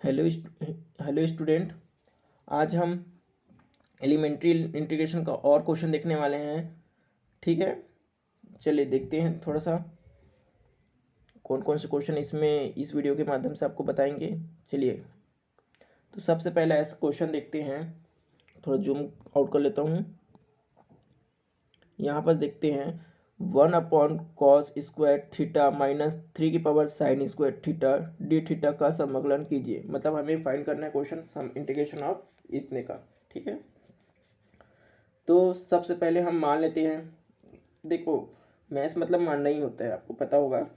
Hello student. आज हम elementary integration का और क्वेश्चन देखने वाले हैं। ठीक है, चलिए देखते हैं थोड़ा सा कौन कौन से क्वेश्चन इसमें इस वीडियो के माध्यम से आपको बताएंगे। चलिए, तो सबसे पहला ऐसा क्वेश्चन देखते हैं। थोड़ा जूम आउट कर लेता हूँ। यहाँ पर देखते हैं 1/cos² थीटा -3 की power sin² theta d theta का समाकलन कीजिए। मतलब हमें फाइंड करना है क्वेश्चन सम इंटीग्रेशन ऑफ इतने का। ठीक है, तो सबसे पहले हम मान लेते हैं। देखो, मैथ्स मतलब मानना ही होता है, आपको पता होगा,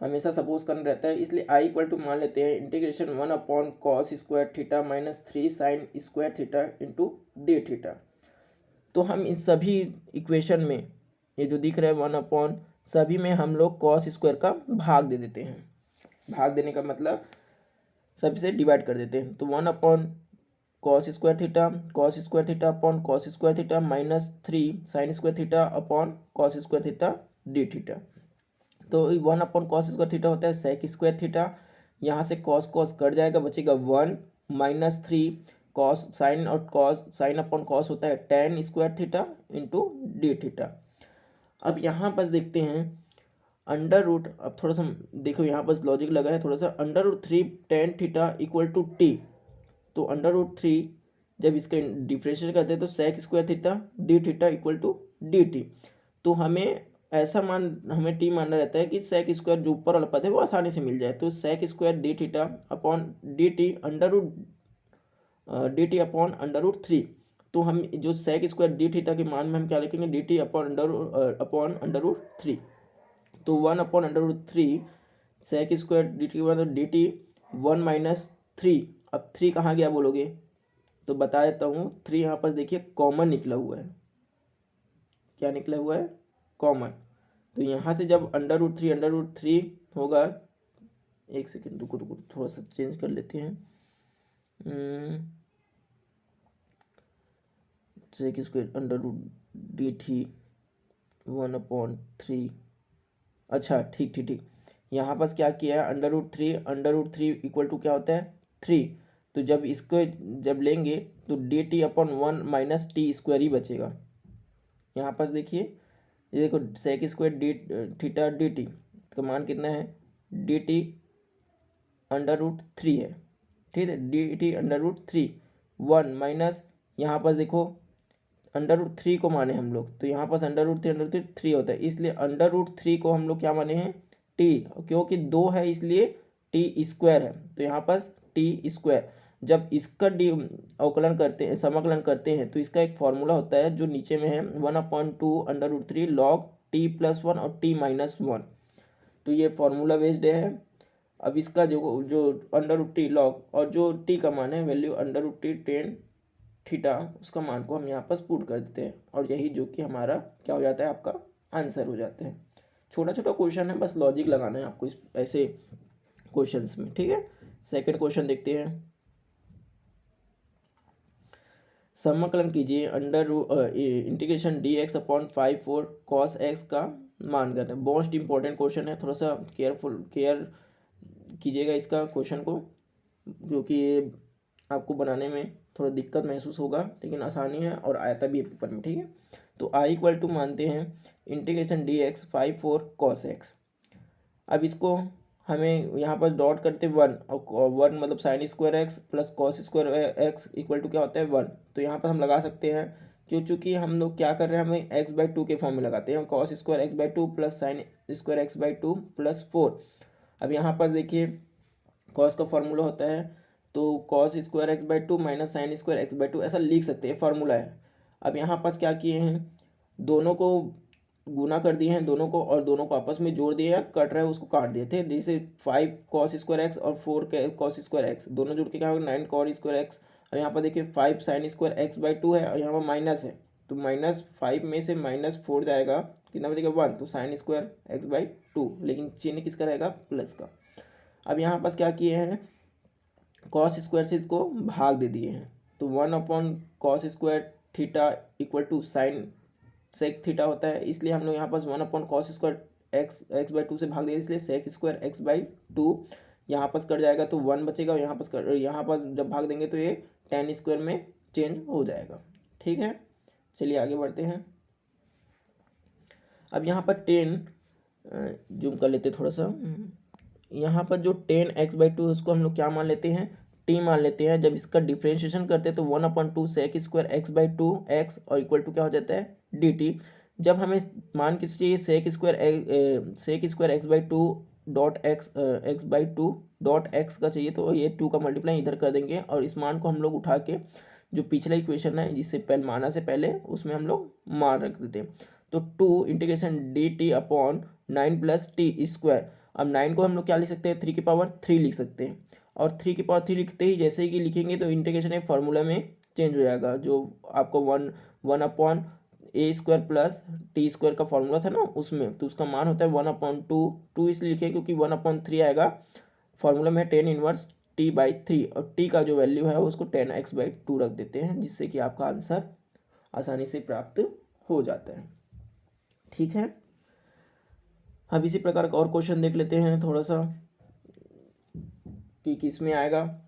हमेशा सपोज करना रहता है। इसलिए आई इक्वल टू मान लेते हैं integration 1/cos² theta -3 sin² theta into D theta. तो हम इस सभी इक्वेशन में ये जो दिख रहा है 1/, सभी में हम लोग cos² का भाग दे देते हैं। भाग देने का मतलब सभी से डिवाइड कर देते हैं। तो 1/cos² theta upon cos² theta -3 sin² theta upon cos² theta d theta. तो 1/cos² थीटा होता है sec² थीटा। यहाँ से cos cos कट जाएगा, बचेगा 1 -3 cos साइन और cos साइन अपॉन cos होता है tan² theta into D theta. अब यहाँ पर देखते हैं अंडर रूट। अब थोड़ा सा देखो, यहाँ पर लॉजिक लगा है थोड़ा सा। √3 tan theta equal to t. तो √3 जब इसका डिफरेंशिएट करते हैं तो sec² theta d theta equal to d t. तो हमें ऐसा हमें टी मानना रहता है कि sec² जो ऊपर वाला पद है वो आसानी से मिल जाए। तो sec² D theta upon D T dt upon √3। तो हम जो sec² डी थीटा के मान में हम क्या लिखेंगे, dt अपॉन √3। तो 1/√3 sec² डी टी के बाद डी टी 1 - 3। अब 3 कहाँ गया बोलोगे, तो बता देता हूँ। 3 यहाँ पर देखिए कॉमन निकला हुआ है। क्या निकला हुआ है, कॉमन। तो यहाँ से जब √3 होगा, एक सेकेंड रुको रुको, थोड़ा सा चेंज कर लेते हैं। sec² √dt 1/3। अच्छा, ठीक ठीक ठीक। यहाँ पर क्या किया है, √3 इक्वल टू क्या होता है 3। तो जब इसको जब लेंगे तो dt अपॉन 1 - t² ही बचेगा। यहाँ पर देखिए, ये देखो sec² D theta D T का मान कितना है, dt √3 है। ठीक है, dt √3 1 माइनस, यहाँ पर देखो √3 को माने हम लोग, तो यहाँ पर √3 होता है। इसलिए √3 को हम लोग क्या माने हैं, t, क्योंकि 2 है इसलिए t² है। तो यहाँ पर t²। जब इसका अवकलन करते हैं, समाकलन करते हैं, तो इसका एक फॉर्मूला होता है जो नीचे में है 1/2 √3 log t+1 और t-1। तो ये फॉर्मूला बेस्ड है। अब इसका जो जो √t log और जो t का मान है वैल्यू √t tan थीटा, उसका मान को हम यहाँ पर पुट कर देते हैं, और यही जो कि हमारा क्या हो जाता है, आपका आंसर हो जाता है। छोटा छोटा क्वेश्चन है, बस लॉजिक लगाना है आपको इस ऐसे क्वेश्चंस में। ठीक है, सेकंड क्वेश्चन देखते हैं। समाकलन कीजिए integration dx upon 5/4 cos x का मान करते हैं। मोस्ट इंपॉर्टेंट क्वेश्चन है, थोड़ा सा केयर कीजिएगा इसका क्वेश्चन को, क्योंकि आपको बनाने में थोड़ा दिक्कत महसूस होगा, लेकिन आसानी है और आता भी है पेपर में। ठीक है, तो i इक्वल टू मानते हैं इंटीग्रेशन dx 5/4 cos x। अब इसको हमें यहाँ पर डॉट करते 1, और 1 मतलब sin² x plus cos² x equal to क्या होता है 1। तो यहाँ पर हम लगा सकते हैं, चूँकि हम लोग क्या कर रहे हैं, हमें x/2 के फॉर्म में लगाते हैं, cos² x/2 plus sin² x/2 plus 4। अब यहाँ पर देखिए cos का फॉर्मूला होता है, तो cos² x/2 minus sin² x/2 ऐसा लिख सकते हैं, फार्मूला है। अब यहाँ पास क्या किए हैं, दोनों को गुना कर दिए हैं दोनों को, और दोनों को आपस में जोड़ दिए, कट रहा है उसको काट दिए थे। जैसे 5 cos² x और 4 cos² x दोनों जुड़ के क्या होगा 9 cos² x। और यहाँ पर देखिए 5 sin² x/2 है, और यहाँ पर माइनस है, तो -5 में से -4 जाएगा, कितना बचेगा 1। तो sin² x/2, लेकिन चिन्ह किसका रहेगा, प्लस का। अब यहाँ पास क्या किए हैं, cos² से इसको भाग दे दिए हैं। तो 1/cos² theta equal to sine sec theta होता है, इसलिए हम लोग यहाँ पास 1/cos² x/2 से भाग दिए, इसलिए sec² x/2। यहाँ पर कट जाएगा तो 1 बचेगा, यहाँ पर जब भाग देंगे तो ये 10 स्क्वायर में चेंज हो जाएगा। ठीक है, चलिए आगे बढ़ते हैं। अब यहाँ पर 10 जूम कर लेते थोड़ा सा। यहाँ पर जो 10x/2 है उसको हम लोग क्या मान लेते हैं, t मान लेते हैं। जब इसका डिफ्रेंशिएशन करते हैं तो 1/2 sec स्क्वायर x/2 x और इक्वल टू क्या हो जाता है dt। जब हमें मान किस चाहिए sec square x/2 dot x/2 dot x का चाहिए, तो ये 2 का मल्टीप्लाई इधर कर देंगे और इस मान को हम लोग उठा के जो पिछला इक्वेशन है जिससे पहले माना से पहले उसमें हम लोग मान रख देते हैं। तो 2 integration dt upon 9 plus T square. अब 9 को हम लोग क्या लिख सकते हैं, 3 की पावर 3 लिख सकते हैं। और 3 की पावर 3 लिखते ही जैसे ही कि लिखेंगे तो इंटीग्रेशन एक फार्मूला में चेंज हो जाएगा, जो आपको 1 upon a square plus T square का फार्मूला था ना उसमें, तो उसका मान होता है 1/2 इसलिए लिखे क्योंकि 1/3 आएगा फार्मूला में 10 इनवर्स t/3 और t का जो वैल्यू है उसको 10x/2 रख देते हैं, जिससे कि आपका आंसर आसानी से प्राप्त हो जाता है। ठीक है, अब इसी प्रकार का और क्वेश्चन देख लेते हैं थोड़ा सा कि किस में आएगा।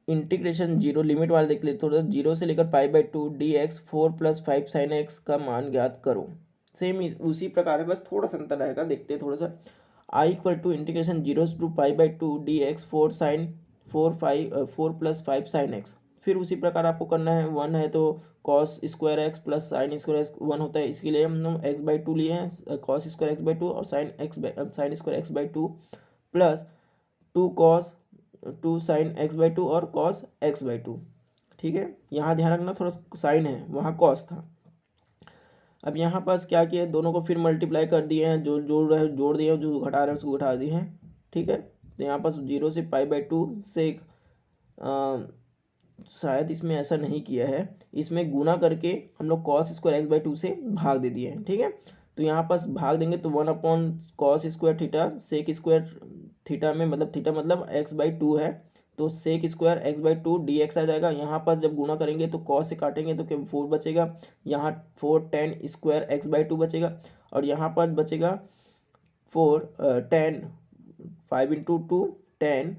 इंटीग्रेशन जीरो लिमिट वाला देख लेते थोड़ा, 0 से लेकर π/2 dx 4 + 5 sin x का मान ज्ञात करो। सेम उसी प्रकार है, बस थोड़ा सा अंतर रहेगा, देखते हैं थोड़ा सा। i = integration 0 to π/2 dx 4 + 5 sin x। फिर उसी प्रकार आपको करना है, 1 है तो cos square x plus sine square x 1 होता है, इसके लिए हम लोग x/2 लिए हैं, cos स्क्वायर x/2 और sine square x/2 plus 2 sin x/2 और cos x/2। ठीक है, यहाँ ध्यान रखना थोड़ा साइन है, वहाँ cos था। अब यहाँ पास क्या किया, दोनों को फिर मल्टीप्लाई कर दिए हैं, जो जोड़ दिए हैं, जो घटा रहे हैं उसको घटा दिए हैं। ठीक है, तो यहाँ पास 0 से π/2 से शायद इसमें ऐसा नहीं किया है, इसमें गुना करके हम लोग cos स्क्वायर x/2 से भाग दे दिए हैं। ठीक है, तो यहाँ पास भाग देंगे तो 1/cos square theta sec square theta में मतलब थीटा मतलब x/2 है, तो सेक स्क्वायर x/2 dx आ जाएगा। यहाँ पास जब गुना करेंगे तो cos से काटेंगे तो क्या 4 बचेगा, यहाँ 4 tan स्क्वायर x/2 बचेगा और यहाँ पर बचेगा 4 tan 5 × 2 10।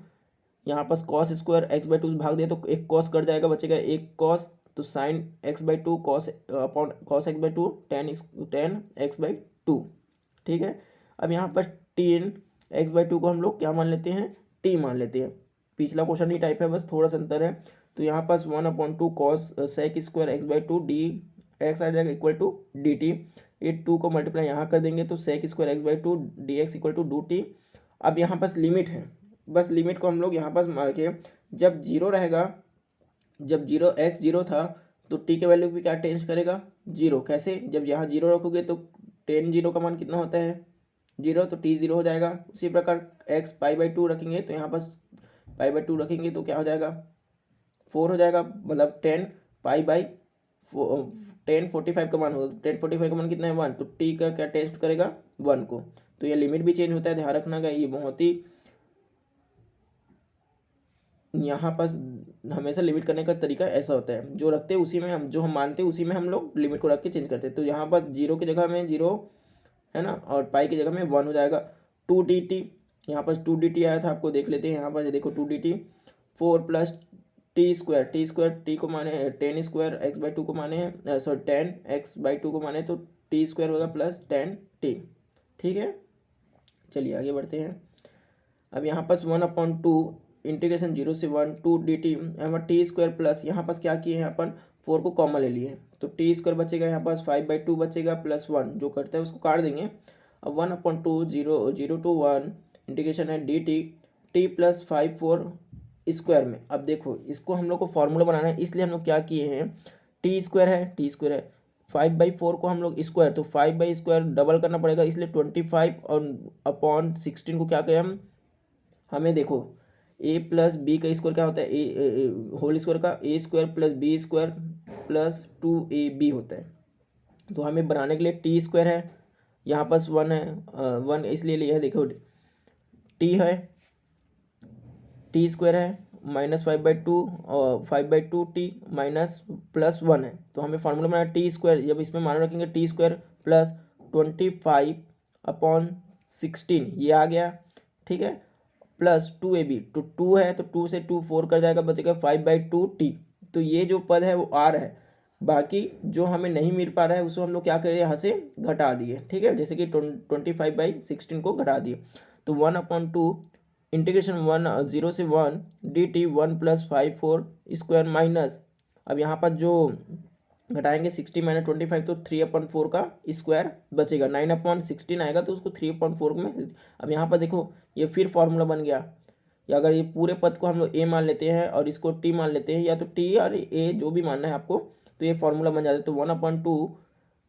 यहाँ पास cos स्क्वायर x/2 से भाग दिया तो एक cos कट जाएगा, बचेगा एक cos, तो sin x/2 cos upon cos x/2 tan x/2। ठीक है, अब यहाँ पर tan x/2 को हम लोग क्या मान लेते हैं, t मान लेते हैं। पिछला क्वेश्चन ही टाइप है, बस थोड़ा सा अंतर है। तो यहाँ पास 1/2 cos sec square x/2 dx आ जाएगा इक्वल टू dt। ये 2 को मल्टीप्लाई यहाँ कर देंगे तो sec square x/2 dx equal to 2t। अब यहाँ पास लिमिट है, बस लिमिट को हम लोग यहाँ पास मार के जब 0 रहेगा, जब 0 था तो t के वैल्यू भी क्या टेंस करेगा 0। कैसे, जब यहाँ 0 रखोगे तो tan 0 का मान कितना होता है 0, तो t 0 हो जाएगा। उसी प्रकार x π/2 रखेंगे तो यहाँ पास π/2 रखेंगे तो क्या हो जाएगा 4 हो जाएगा, मतलब 10 45 का मान होगा, 10 45 का मान कितना है 1, तो t का क्या टेस्ट करेगा 1 को। तो ये लिमिट भी चेंज होता है, ध्यान रखना का ये बहुत ही यहाँ पास हमेशा लिमिट करने का तरीका ऐसा होता है, जो रखते हैं उसी में हम जो हम मानते हैं उसी में हम लोग लिमिट को रख के चेंज करते हैं। तो यहाँ पर 0 की जगह में 0 है ना, और पाई की जगह में 1 हो जाएगा। 2dt, यहाँ पर 2dt आया था, आपको देख लेते हैं। यहाँ पर देखो 2dt 4 + टी स्क्वायर टी को माने 10 स्क्वायर x/2 को माने हैं, सॉरी 10 x/2 को माने तो टी स्क्वायर होगा प्लस 10t। ठीक है, चलिए आगे बढ़ते हैं। अब यहाँ पास 1/2 इंटीग्रेशन 0 से 1 2 dt, यहाँ पर टी स्क्वायर प्लस यहाँ पास क्या किए हैं अपन 4 को कॉमन ले लिए, तो टी स्क्वायर बचेगा, यहाँ पास 5/2 बचेगा प्लस 1 जो करता है उसको काट देंगे। अब 1/2 0 to 1 इंटीग्रेशन है dt t + 5 4 स्क्वायर में। अब देखो इसको हम लोग को फॉर्मूला बनाना है, इसलिए हम लोग क्या किए हैं, टी स्क्वायर है 5/4 को हम लोग स्क्वायर, तो 5/स्क्वायर डबल करना पड़ेगा, इसलिए 25 और अपॉन 16 को क्या करें हमें देखो a + b का स्क्वायर क्या होता है ए होल स्क्वायर का a square + b square + 2ab होता है। तो हमें बनाने के लिए टी स्क्वायर है, यहाँ पास 1 है 1 इसलिए लिया है, देखो टी है टी स्क्वायर है -5/2 और 5/2t माइनस प्लस 1 है, तो हमें फार्मूला बनाना टी स्क्वायर, जब इसमें मान रखेंगे टी स्क्वायर + 25/16 ये आ गया। ठीक है, प्लस 2ab, तो 2 है तो 2 से 2 4 कर जाएगा, बचेगा 5/2t। तो ये जो पद है वो r है, बाकी जो हमें नहीं मिल पा रहा है उसको हम लोग क्या करें, यहाँ से घटा दिए, ठीक है। जैसे कि 25/16 को घटा दिए, तो 1/2 इंटीग्रेशन 0 से 1 dt 1+5/4 माइनस, अब यहाँ पर जो घटाएंगे 60 - 25, तो 3/4 का स्क्वायर बचेगा, 9/16 आएगा तो उसको 3/4 में। अब यहाँ पर देखो ये फिर फॉर्मूला बन गया, या अगर ये पूरे पद को हम लोग a मान लेते हैं और इसको t मान लेते हैं, या तो t और a जो भी मानना है आपको, तो ये फॉर्मूला बन जाता है। तो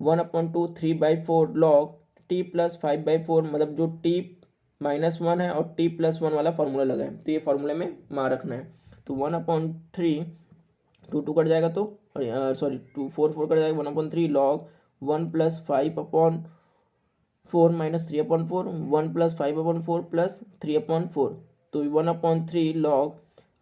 1/2 3/4 log t + 5/4, मतलब जो t -1 है और t + 1 वाला फार्मूला लगा है, तो ये फार्मूले में मान रखना है। तो 1/3 2 2 कट जाएगा, तो सॉरी 2 4 4 कट जाएगा, 1/3 log 1 + 5/4 -3/4 1 + 5/4 + 3/4, तो 1/3 log।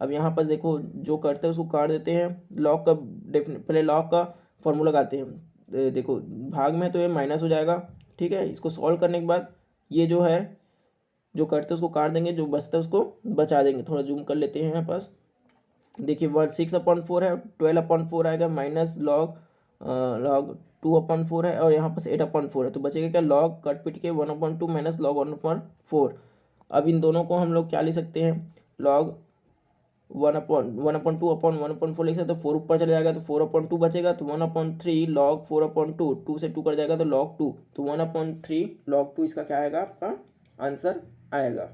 अब यहाँ पर देखो जो करते हैं उसको काट देते हैं, लॉग का पहले लॉग का फॉर्मूला लगाते हैं। देखो भाग में तो ये माइनस हो जाएगा, ठीक है। इसको सॉल्व करने के बाद ये जो है जो करते हैं उसको काट देंगे, जो बचता है उसको बचा देंगे। थोड़ा जूम कर लेते हैं यहाँ पास, देखिए 6/4 है, 12/4 आएगा, माइनस लॉग 2/4 है, और यहाँ पर 8/4 है, तो बचेगा क्या, लॉग कट पिट के 1/2 माइनस लॉग 1/4। अब इन दोनों को हम लोग क्या लिख सकते हैं, लॉग 1/2/1/4 लिख सकते हैं, तो 4 ऊपर चले जाएगा तो 4/2 बचेगा, तो 1/3 log 4/2, 2 से 2 कर जाएगा तो log 2, तो 1/3 log 2 इसका क्या आएगा, आपका आंसर आएगा।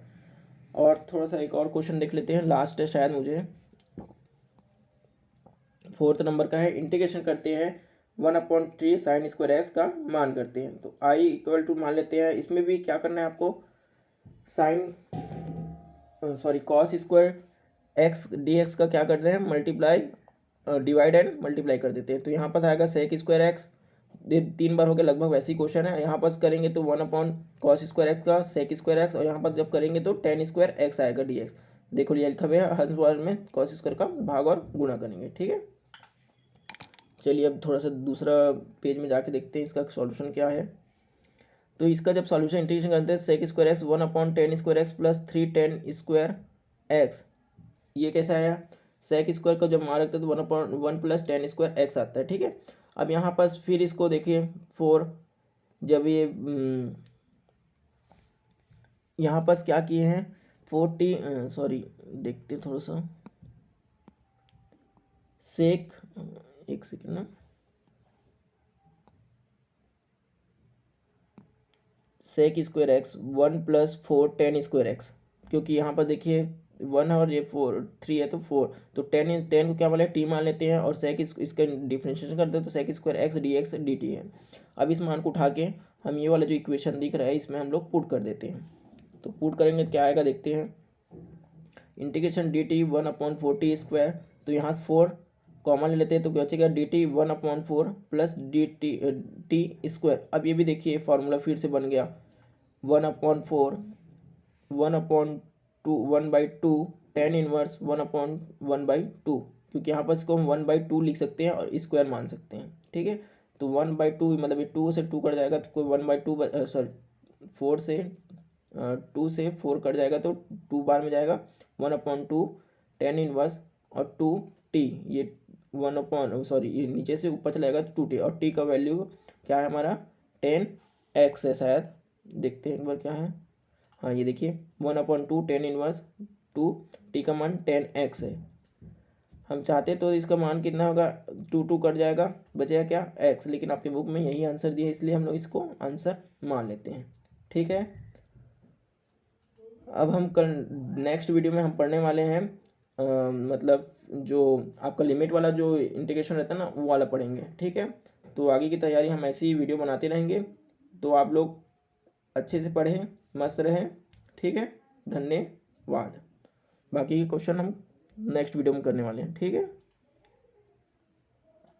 और थोड़ा सा एक और क्वेश्चन देख लेते हैं, लास्ट है शायद, मुझे 4th नंबर का है। इंटीग्रेशन करते हैं 1/3 sin² x का मान करते हैं, तो i = मान लेते हैं। इसमें भी क्या करना है आपको, cos² x dx का क्या करते हैं, मल्टीप्लाई डिवाइड एंड मल्टीप्लाई कर देते हैं। तो यहाँ पर आएगा sec² x, 3 बार हो गया लगभग, वैसी क्वेश्चन है। यहाँ पर करेंगे तो 1/cos² x का sec² x, और यहाँ पर जब करेंगे तो tan² x आएगा dx। देखो ये लिखा हुआ है, हर बार में cos² का भाग और गुणा करेंगे, ठीक है। चलिए अब थोड़ा सा दूसरा पेज में जाके देखते हैं इसका सॉल्यूशन क्या है। तो इसका जब सॉल्यूशन इंटीग्रेशन करते हैं sec² x 1/tan² x + 3 tan² x, ये कैसा आया, sec² को जब मान रखते हैं तो 1 + tan² x आता है, ठीक है। अब यहाँ पर फिर इसको देखिए 4, जब ये यहाँ पर क्या किए हैं 40, सॉरी देखते थोड़ा सा, सेक, एक सेकेंड ना, sec² x 1 + 4 tan² x, क्योंकि यहाँ पर देखिए 1 है और ये 3 है, तो 4, तो 10 को क्या मान लेते, टी मान लेते हैं, और सेक इसका डिफ्रेंशिएशन करते हैं तो sec² x dx dt है। अब इस मान को उठा के हम ये वाला जो इक्वेशन दिख रहा है इसमें हम लोग पुट कर देते हैं, तो पुट करेंगे क्या आएगा देखते हैं। इंटीग्रेशन dt 1/4t², तो यहाँ से 4 कॉमन ले लेते हैं, तो क्या बचेगा dt 1/4 + dt t²। अब ये भी देखिए फॉर्मूला फिर से बन गया, 1/4 1/2 tan 1 1/1/2, क्योंकि यहाँ पर इसको हम 1/2 लिख सकते हैं और स्क्वायर मान सकते हैं, ठीक है। तो 1/2 मतलब ये 2 से 2 कट जाएगा, तो कोई 1/2 सॉरी 4 से 2 से 4 कट जाएगा, तो 2 बार में जाएगा, 1/2 tan 1 और 2t, ये ये नीचे से ऊपर चला जाएगा 2t, और t का वैल्यू क्या है हमारा 10x है शायद, देखते हैं एक बार क्या है। हाँ ये देखिए 1/2 tan 1 2, t का मान 10x है। हम चाहते तो इसका मान कितना होगा, 2 2 कट जाएगा, बचेगा क्या x, लेकिन आपके बुक में यही आंसर दिया है इसलिए हम लोग इसको आंसर मान लेते हैं, ठीक है। अब हम कल नेक्स्ट वीडियो में हम पढ़ने वाले हैं मतलब जो आपका लिमिट वाला जो इंटीग्रेशन रहता है ना, वो वाला पढ़ेंगे, ठीक है। तो आगे की तैयारी हम ऐसी ही वीडियो बनाते रहेंगे, तो आप लोग अच्छे से पढ़ें, मस्त रहें, ठीक है। धन्यवाद। बाकी के क्वेश्चन हम नेक्स्ट वीडियो में करने वाले हैं, ठीक है।